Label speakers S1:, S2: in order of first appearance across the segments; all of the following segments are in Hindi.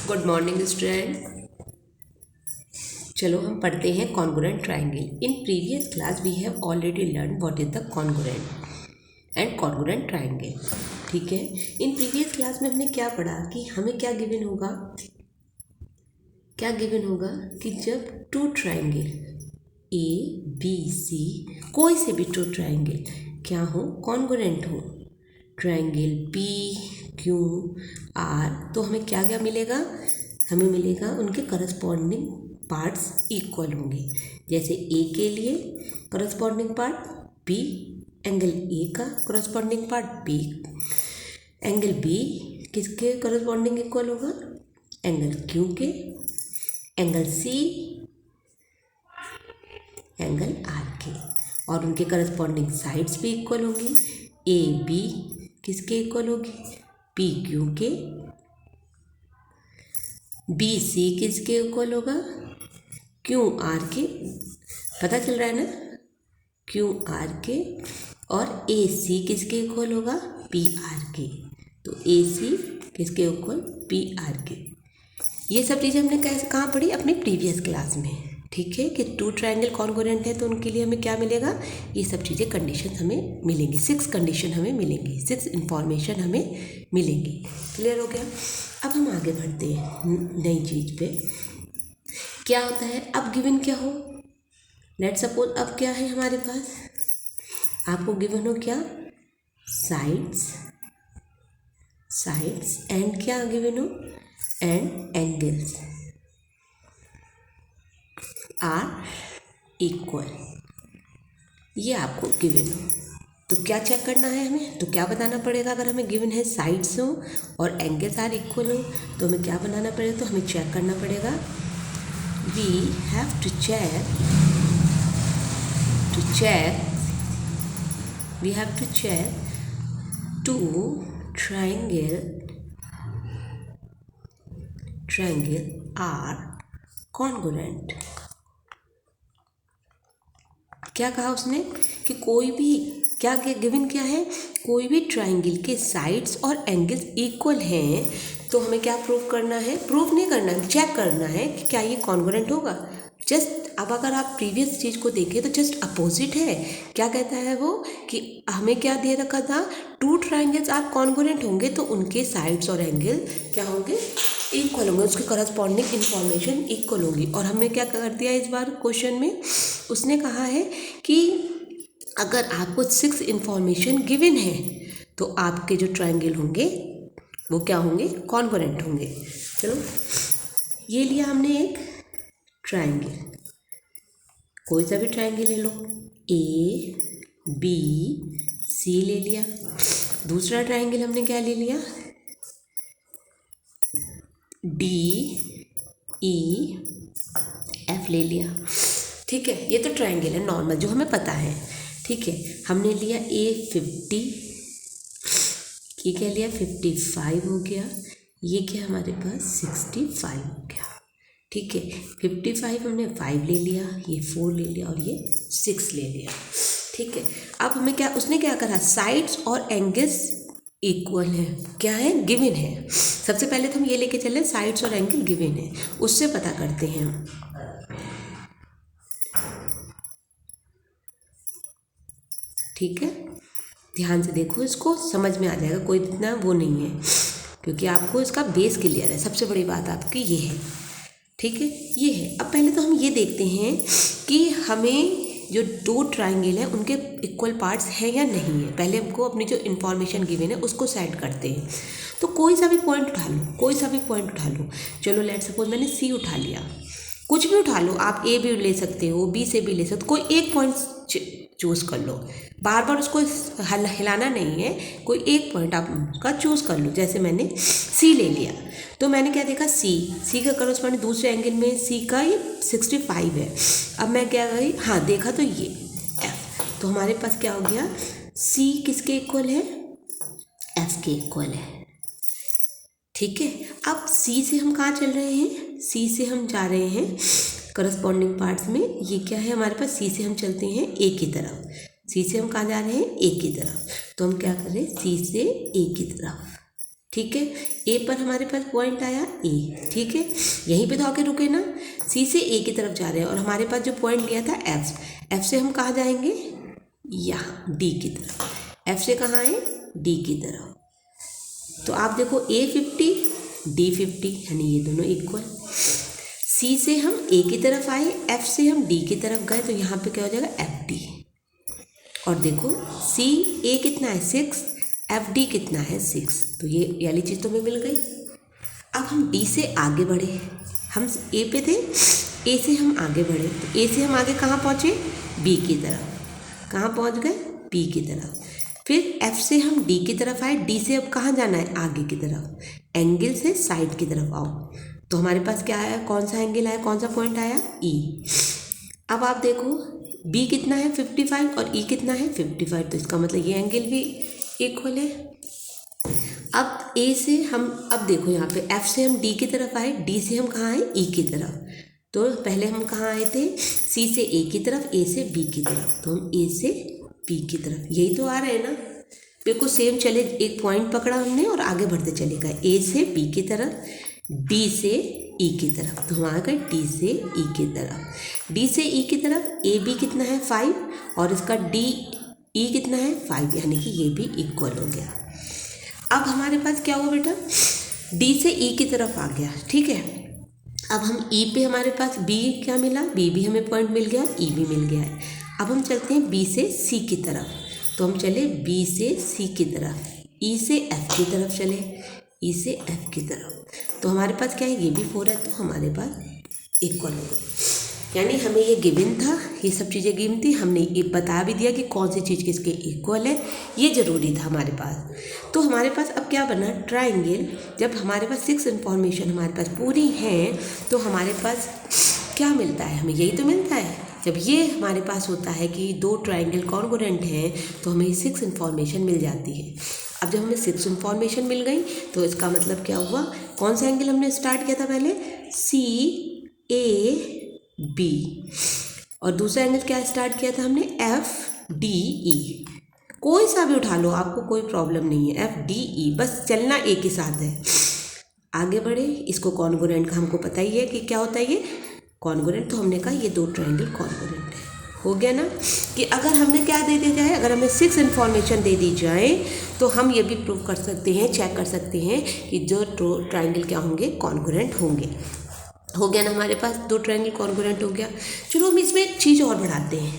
S1: Good morning student. चलो हम पढ़ते हैं congruent triangle. In previous class we have already learn what is the congruent and congruent triangle. ठीक है, इन प्रीवियस क्लास में हमने क्या पढ़ा कि हमें क्या गिवन होगा कि जब two triangle A B C, कोई से भी टू ट्राइंगल क्या हो, कॉन्ग्रुएंट हो, ट्राइंगल पी क्यू आर, तो हमें क्या क्या मिलेगा, हमें मिलेगा उनके करस्पॉन्डिंग पार्ट्स इक्वल होंगे। जैसे ए के लिए corresponding part B, angle A का corresponding part B, angle B किसके करस्पॉन्डिंग इक्वल होगा, एंगल क्यू के, एंगल सी एंगल आर के, और उनके करस्पॉन्डिंग साइड्स भी इक्वल होंगी। ए बी किसके इक्वल होगी, पी क्यू के, बी सी किसके इक्वल होगा, क्यू आर के, पता चल रहा है ना, क्यू आर के, और ए सी किसके इक्वल होगा, पी आर के। तो ए सी किसके इक्वल, पी आर के। ये सब चीज़ें हमने कहाँ पढ़ी, अपनी प्रीवियस क्लास में। ठीक है, कि टू ट्राइंगल कॉन्ग्रुएंट है तो उनके लिए हमें क्या मिलेगा, ये सब चीज़ें कंडीशन हमें मिलेंगी, 6 कंडीशन हमें मिलेंगी, 6 इन्फॉर्मेशन हमें मिलेंगी। क्लियर हो गया। अब हम आगे बढ़ते हैं नई चीज़ पे। क्या होता है, अब गिवन क्या हो, लेट सपोज अब क्या है हमारे पास, आपको गिवन हो क्या, साइड्स एंड क्या गिवन हो, एंड एंगल्स आर इक्वल, ये आपको गिवन हो। तो क्या चेक करना है हमें, तो क्या बताना पड़ेगा, अगर हमें गिवन है साइड्स हो और एंगल्स आर इक्वल हो तो हमें क्या बनाना पड़ेगा, तो हमें चेक करना पड़ेगा, we have to check two triangle are congruent। क्या कहा उसने कि कोई भी क्या गिवन क्या है, कोई भी ट्राइंगल के साइड्स और एंगल्स इक्वल हैं तो हमें क्या प्रूव करना है, प्रूव नहीं करना है, चेक करना है कि क्या ये कॉन्ग्रुएंट होगा। जस्ट अब अगर आप प्रीवियस चीज़ को देखें तो जस्ट अपोजिट है। क्या कहता है वो कि हमें क्या दे रखा था, टू ट्राइंगल्स आप कॉन्ग्रुएंट होंगे तो उनके साइड्स और एंगल क्या होंगे, इक्वल होंगे, उसके करस्पॉन्डिंग इन्फॉर्मेशन इक्वल होगी। और हमने क्या कर दिया इस बार क्वेश्चन में, उसने कहा है कि अगर आपको 6 इन्फॉर्मेशन गिवन है तो आपके जो ट्राइंगल होंगे वो क्या होंगे, कॉन्ग्रुएंट होंगे। चलो ये लिया हमने एक ट्राइंगल, कोई सा भी ट्राइंगल ले लो, ए बी सी ले लिया। दूसरा ट्राइंगल हमने क्या ले लिया, डी ई एफ ले लिया। ठीक है, ये तो ट्राइंगल है नॉर्मल जो हमें पता है। ठीक है, हमने लिया ए 50, ये क्या लिया 55 हो गया, ये क्या हमारे पास 65 हो गया। ठीक है, 55 हमने 5 ले लिया, ये 4 ले लिया और ये 6 ले लिया। ठीक है, अब हमें क्या, उसने क्या करा, साइड्स और एंगल्स इक्वल है, क्या है, गिवन है। सबसे पहले तो हम ये लेके चले साइड्स और एंगल गिवन है, उससे पता करते हैं हम। ठीक है, ध्यान से देखो, इसको समझ में आ जाएगा, कोई इतना वो नहीं है, क्योंकि आपको इसका बेस क्लियर है। सबसे बड़ी बात आपकी ये है। ठीक है, ये है। अब पहले तो हम ये देखते हैं कि हमें जो दो ट्राइंगल है उनके इक्वल पार्ट्स हैं या नहीं है। पहले हमको अपनी जो इन्फॉर्मेशन गिवन है उसको सेट करते हैं। तो कोई सा भी पॉइंट उठा लो, चलो लेट सपोज मैंने सी उठा लिया, कुछ भी उठा लो आप, ए भी ले सकते हो, बी से भी ले सकते हो, कोई एक पॉइंट चूज़ कर लो, बार बार उसको हिलाना नहीं है, कोई एक पॉइंट आपका चूज़ कर लो। जैसे मैंने सी ले लिया तो मैंने क्या देखा, सी का करस्पॉन्डिंग दूसरे एंगल में सी का ये 65 है। अब मैं क्या गई, हाँ देखा तो ये एफ, तो हमारे पास क्या हो गया, सी किसके इक्वल है, एफ के इक्वल है। ठीक है, अब सी से हम कहाँ चल रहे हैं, सी से हम जा रहे हैं करस्पॉन्डिंग पार्ट्स में। ये क्या है हमारे पास, सी से हम चलते हैं ए की तरफ, सी से हम कहाँ जा रहे हैं, ए की तरफ। तो हम क्या कर रहे हैं, सी से ए की तरफ, ठीक है। ए पर हमारे पास पॉइंट आया ए, ठीक है, यहीं पे तो आके रुके ना, सी से ए की तरफ जा रहे हैं और हमारे पास जो पॉइंट लिया था एफ से हम कहाँ जाएंगे, यहाँ डी की तरफ, एफ से कहाँ आए, डी की तरफ। तो आप देखो ए 50 डी 50 यानी ये दोनों इक्वल। सी से हम ए की तरफ आए, एफ से हम डी की तरफ गए, तो यहाँ पे क्या हो जाएगा एफ डी। और देखो सी ए कितना है 6, एफ डी कितना है 6, तो ये वाली चीज़ तो हमें मिल गई। अब हम डी से आगे बढ़े, हम ए पे थे, ए से हम आगे बढ़े, तो ए से हम आगे कहाँ पहुँचे, बी की तरफ, कहाँ पहुँच गए, बी की तरफ। फिर एफ से हम डी की तरफ आए, डी से अब कहाँ जाना है, आगे की तरफ, एंगल से साइड की तरफ आओ, तो हमारे पास क्या आया, कौन सा एंगल आया, कौन सा पॉइंट आया, ई। अब आप देखो बी कितना है 55 और ई कितना है 55, तो इसका मतलब ये एंगल भी इक्वल है। अब ए से हम, अब देखो यहाँ पे एफ से हम डी की तरफ आए, डी से हम कहाँ आए, ई की तरफ, तो पहले हम कहाँ आए थे, सी से ए की तरफ, ए से बी की तरफ, तो हम ए से बी की तरफ, यही तो आ रहे हैं ना, बिल्कुल सेम चले, एक पॉइंट पकड़ा हमने और आगे बढ़ते चले गए, ए से बी की तरफ, डी से ई की तरफ, तो हम आ गए डी से ई की तरफ, डी से ई की तरफ ए बी कितना है 5 और इसका डी ई कितना है 5, यानी कि ये भी इक्वल हो गया। अब हमारे पास क्या हुआ बेटा, डी से ई की तरफ आ गया, ठीक है। अब हम ई पे हमारे पास बी क्या मिला, बी भी हमें पॉइंट मिल गया, ई भी मिल गया है। अब हम चलते हैं बी से सी की तरफ, तो हम चले बी से सी की तरफ, ई से एफ की तरफ चले, ई से एफ की तरफ, तो हमारे पास क्या है, ये भी 4 है, तो हमारे पास इक्वल हो गया। यानी हमें ये गिवन था, ये सब चीज़ें गिवन थी, हमने ये बता भी दिया कि कौन सी चीज़ किसके इक्वल है, ये ज़रूरी था हमारे पास। तो हमारे पास अब क्या बना, ट्राइंगल। जब हमारे पास 6 इन्फॉर्मेशन हमारे पास पूरी हैं, तो हमारे पास क्या मिलता है, हमें यही तो मिलता है। जब ये हमारे पास होता है कि 2 ट्राइंगल कॉन्ग्रुएंट हैं, तो हमें 6 इन्फॉर्मेशन मिल जाती है। अब जब हमें 6 इन्फॉर्मेशन मिल गई, तो इसका मतलब क्या हुआ, कौन सा एंगल हमने स्टार्ट किया था पहले, सी ए बी, और दूसरा एंगल क्या स्टार्ट किया था हमने, एफ डी ई। कोई सा भी उठा लो, आपको कोई प्रॉब्लम नहीं है, एफ डी ई, बस चलना ए के साथ है। आगे बढ़े, इसको कॉन्ग्रुएंट का हमको पता ही है कि क्या होता है ये कॉन्ग्रुएंट, तो हमने कहा ये 2 ट्राइंगल कॉन्ग्रुएंट है। हो गया ना, कि अगर हमने क्या दे दिया जाए, अगर हमें 6 इन्फॉर्मेशन दे दी जाए, तो हम ये भी प्रूव कर सकते हैं, चेक कर सकते हैं कि जो ट्राइंगल क्या होंगे, कॉन्ग्रुएंट होंगे। हो गया ना, हमारे पास 2 ट्राइंगल कॉन्ग्रुएंट हो गया। चलो हम इसमें एक चीज़ और बढ़ाते हैं।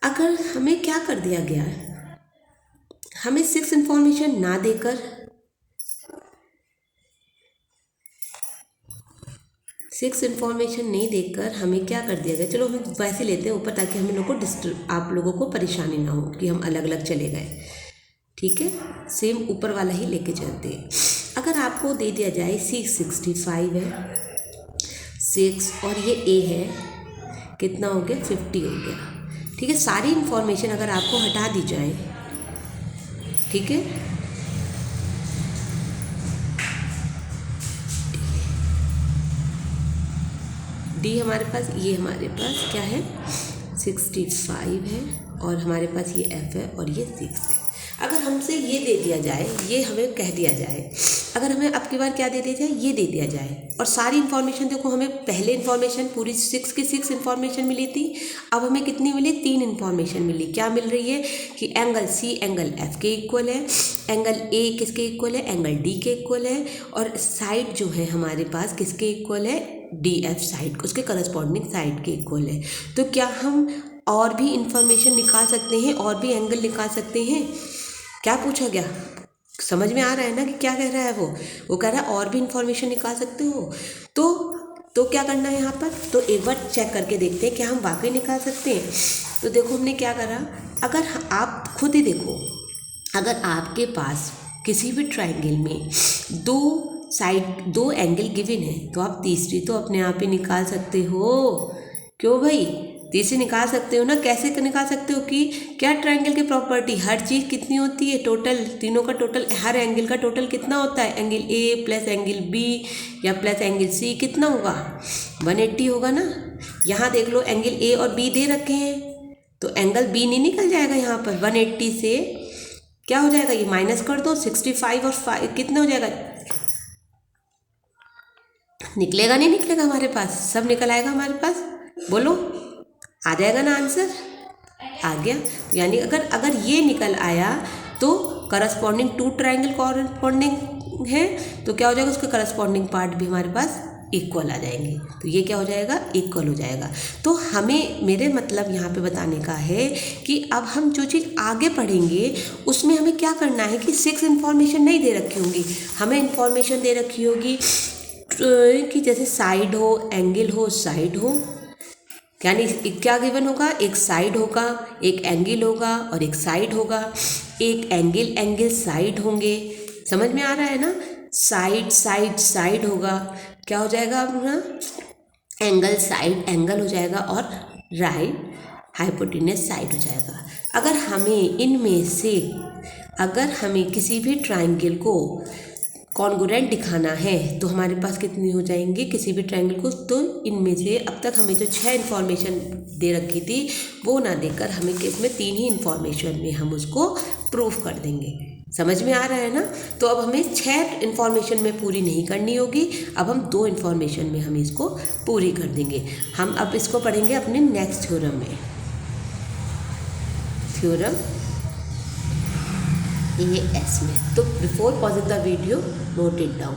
S1: अगर हमें क्या कर दिया गया है, हमें 6 इन्फॉर्मेशन ना देकर 6 इन्फॉर्मेशन नहीं देकर हमें क्या कर दिया गया, चलो हम वैसे लेते हैं ऊपर, ताकि हम लोग को आप लोगों को परेशानी ना हो कि हम अलग अलग चले गए, ठीक है, सेम ऊपर वाला ही लेके चलते हैं। अगर आपको दे दिया जाए 665 है 6 और ये ए है, कितना हो गया 50 हो गया, ठीक है। सारी इन्फॉर्मेशन अगर आपको हटा दी जाए, ठीक है, डी हमारे पास, ये हमारे पास क्या है 65 है और हमारे पास ये एफ है और ये 6 है। अगर हमसे ये दे दिया जाए, ये हमें कह दिया जाए, अगर हमें अब की बार क्या दे दिया जाए, ये दे दिया जाए, और सारी इन्फॉर्मेशन देखो, हमें पहले इन्फॉर्मेशन पूरी 6 की 6 इन्फॉर्मेशन मिली थी, अब हमें कितनी मिली, 3 इन्फॉर्मेशन मिली। क्या मिल रही है कि एंगल सी एंगल एफ के इक्वल है, एंगल ए किसके इक्वल है, एंगल डी के इक्वल है, और साइड जो है हमारे पास किसके इक्वल है, डी एफ साइड, उसके करस्पॉन्डिंग साइड के इक्वल है। तो क्या हम और भी इन्फॉर्मेशन निकाल सकते हैं, और भी एंगल निकाल सकते हैं? क्या पूछा गया, समझ में आ रहा है ना कि क्या कह रहा है वो कह रहा है और भी इन्फॉर्मेशन निकाल सकते हो। तो क्या करना है यहाँ पर, तो एक बार चेक करके देखते हैं क्या हम वाकई निकाल सकते हैं। तो देखो हमने क्या करा, अगर आप खुद ही देखो, अगर आपके पास किसी भी ट्राइंगल में 2 एंगल गिवन है, तो आप तीसरी तो अपने आप ही निकाल सकते हो। क्यों भाई, तीसरी निकाल सकते हो ना। कैसे निकाल सकते हो कि क्या ट्राइंगल की प्रॉपर्टी, हर चीज़ कितनी होती है, टोटल, तीनों का टोटल, हर एंगल का टोटल कितना होता है, angle A plus angle B या प्लस एंगल सी कितना होगा, 180 होगा ना। यहाँ देख लो एंगल ए और बी दे रखे हैं, तो एंगल बी नहीं निकल जाएगा यहाँ पर, 180 से क्या हो जाएगा, ये माइनस कर दो, 65 और 5 कितना हो जाएगा, निकलेगा नहीं निकलेगा हमारे पास, सब निकल आएगा हमारे पास, बोलो आ जाएगा ना आंसर, आ गया। यानी अगर ये निकल आया तो करस्पॉन्डिंग टू ट्राइंगल कॉरस्पॉन्डिंग है, तो क्या हो जाएगा, उसका करस्पॉन्डिंग पार्ट भी हमारे पास इक्वल आ जाएंगे, तो ये क्या हो जाएगा, इक्वल हो जाएगा। तो हमें, मेरे मतलब यहाँ पे बताने का है कि अब हम जो चीज़ आगे पढ़ेंगे उसमें हमें क्या करना है कि 6 इन्फॉर्मेशन नहीं दे रखी होंगी, हमें इन्फॉर्मेशन दे रखी होगी कि जैसे साइड हो, एंगल हो, साइड हो, यानी क्या गिवन होगा, एक साइड होगा, एक एंगल होगा और एक साइड होगा, एक एंगल साइड होंगे, समझ में आ रहा है ना, साइड साइड साइड होगा, क्या हो जाएगा अपना, एंगल साइड एंगल हो जाएगा और राइट हाइपोटेन्यूस साइड हो जाएगा। अगर हमें इनमें से, अगर हमें किसी भी ट्राइंगल को कॉन्ग्रुएंट दिखाना है तो हमारे पास कितनी हो जाएंगी, किसी भी ट्रायंगल को, तो इनमें से अब तक हमें जो 6 इन्फॉर्मेशन दे रखी थी वो ना देकर हमें केस में 3 ही इन्फॉर्मेशन में हम उसको प्रूफ कर देंगे। समझ में आ रहा है ना। तो अब हमें 6 इन्फॉर्मेशन में पूरी नहीं करनी होगी, अब हम 2 इन्फॉर्मेशन में हम इसको पूरी कर देंगे। हम अब इसको पढ़ेंगे अपने नेक्स्ट थ्योरम में, थ्योरम AS में। तो before pausing the video note it down.